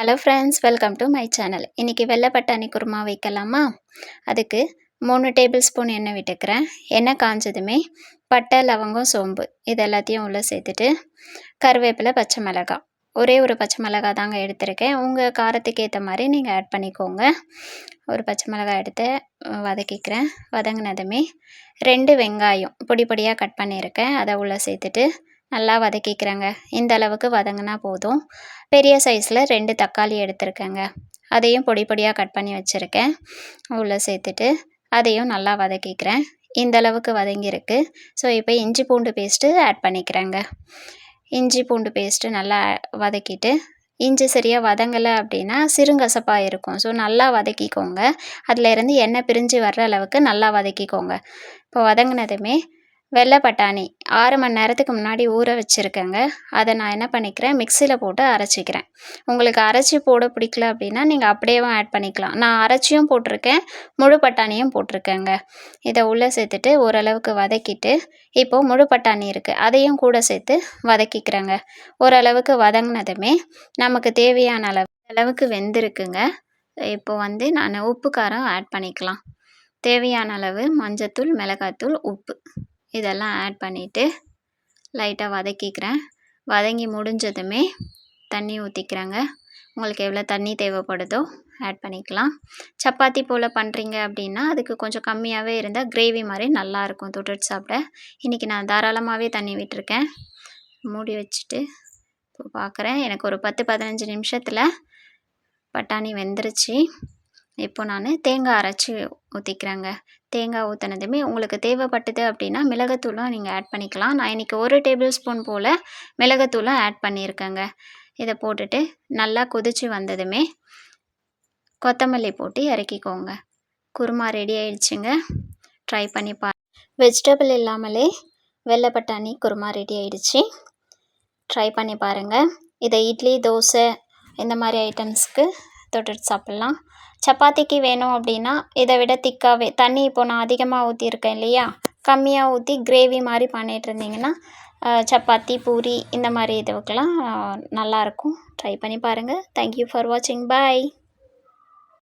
Hello friends, welcome to my channel. இன்றைக்கி வெள்ளை பட்டாணி குருமா வைக்கலாமா? அதுக்கு 3 டேபிள் ஸ்பூன் எண்ணெய் விட்டுக்கிறேன். எண்ணெய் காஞ்சதுமே பட்டை, லவங்கம், சோம்பு இது எல்லாத்தையும் உள்ளே சேர்த்துட்டு கருவேப்பிலை, பச்சை மிளகாய், ஒரே ஒரு பச்சை மிளகாய் தாங்க எடுத்திருக்கேன். உங்கள் காரத்துக்கு ஏற்ற மாதிரி நீங்கள் ஆட் பண்ணிக்கோங்க. ஒரு பச்சை மிளகாய் எடுத்து வதக்கிக்கிறேன். வதங்கினதுமே 2 வெங்காயம் பொடி பொடியாக கட் பண்ணியிருக்கேன், அதை உள்ளே சேர்த்துட்டு நல்லா வதக்கிக்கிறேங்க. இந்த அளவுக்கு வதங்கினா போதும். பெரிய சைஸில் 2 தக்காளி எடுத்திருக்கேங்க, அதையும் பொடி பொடியாக கட் பண்ணி வச்சுருக்கேன். உள்ளே சேர்த்துட்டு அதையும் நல்லா வதக்கிக்கிறேன். இந்த அளவுக்கு வதங்கியிருக்கு. ஸோ இப்போ இஞ்சி பூண்டு பேஸ்ட்டு ஆட் பண்ணிக்கிறேங்க. இஞ்சி பூண்டு பேஸ்ட்டு நல்லா வதக்கிட்டு, இஞ்சி சரியாக வதங்கலை அப்படின்னா சிறுங்கசப்பாக இருக்கும். ஸோ நல்லா வதக்கிக்கோங்க. அதில் இருந்து எண்ணெய் பிரிஞ்சு வர்ற அளவுக்கு நல்லா வதக்கிக்கோங்க. இப்போ வதங்கினதுமே வெள்ளை பட்டாணி 6 மணி நேரத்துக்கு முன்னாடி ஊற வச்சுருக்கேங்க. அதை நான் என்ன பண்ணிக்கிறேன், மிக்சியில் போட்டு அரைச்சிக்கிறேன். உங்களுக்கு அரைச்சி போட பிடிக்கல அப்படின்னா நீங்கள் அப்படியேவும் ஆட் பண்ணிக்கலாம். நான் அரைச்சியும் போட்டிருக்கேன், முழு பட்டாணியும் போட்டிருக்கேங்க. இதை உள்ளே சேர்த்துட்டு ஓரளவுக்கு வதக்கிட்டு, இப்போது முழு பட்டாணி இருக்குது, அதையும் கூட சேர்த்து வதக்கிக்கிறேங்க. ஓரளவுக்கு வதங்கினதுமே நமக்கு தேவையான அளவுக்கு வெந்திருக்குங்க. இப்போது நான் உப்பு காரம் ஆட் பண்ணிக்கலாம். தேவையான அளவு மஞ்சத்தூள், மிளகாத்தூள், உப்பு இதெல்லாம் ஆட் பண்ணிவிட்டு லைட்டாக வதக்கிக்கிறேன். வதங்கி முடிஞ்சதுமே தண்ணி ஊற்றிக்கிறேங்க. உங்களுக்கு எவ்வளோ தண்ணி தேவைப்படுதோ ஆட் பண்ணிக்கலாம். சப்பாத்தி போல் பண்ணுறீங்க அப்படின்னா அதுக்கு கொஞ்சம் கம்மியாகவே இருந்தால் கிரேவி மாதிரி நல்லாயிருக்கும் தொட்டுட்டு சாப்பிட. இன்றைக்கி நான் தாராளமாகவே தண்ணி விட்டுருக்கேன். மூடி வச்சுட்டு இப்போ பார்க்குறேன், எனக்கு ஒரு 10-15 நிமிஷத்தில் பட்டாணி வெந்துருச்சு. இப்போ நான் தேங்காய் அரைச்சி ஊற்றிக்கிறேங்க. தேங்காய் ஊற்றினதுமே உங்களுக்கு தேவைப்பட்டது அப்படின்னா மிளகுத்தூளும் நீங்கள் ஆட் பண்ணிக்கலாம். நான் இன்றைக்கி 1 டேபிள் ஸ்பூன் போல் மிளகுத்தூளும் ஆட் பண்ணியிருக்கேங்க. இதை போட்டுட்டு நல்லா கொதித்து வந்ததுமே கொத்தமல்லி போட்டு இறக்கிக்கோங்க. குருமா ரெடி ஆயிடுச்சுங்க. ட்ரை பண்ணி வெஜிடபிள் இல்லாமலே வெள்ளை பட்டாணி குருமா ரெடி ஆயிடுச்சு. ட்ரை பண்ணி பாருங்கள். இதை இட்லி, தோசை இந்த மாதிரி ஐட்டம்ஸ்க்கு தொட்டுட்டு சாப்பிட்லாம். சப்பாத்திக்கு வேணும் அப்படின்னா இதை விட திக்காகவே தண்ணி இப்போ நான் அதிகமாக ஊற்றிருக்கேன் இல்லையா, கம்மியாக ஊற்றி கிரேவி மாதிரி பண்ணிகிட்டு இருந்தீங்கன்னா சப்பாத்தி, பூரி இந்த மாதிரி இதுவுக்கெல்லாம் நல்லாயிருக்கும். ட்ரை பண்ணி பாருங்கள். தேங்க்யூ ஃபார் வாட்சிங். பாய்.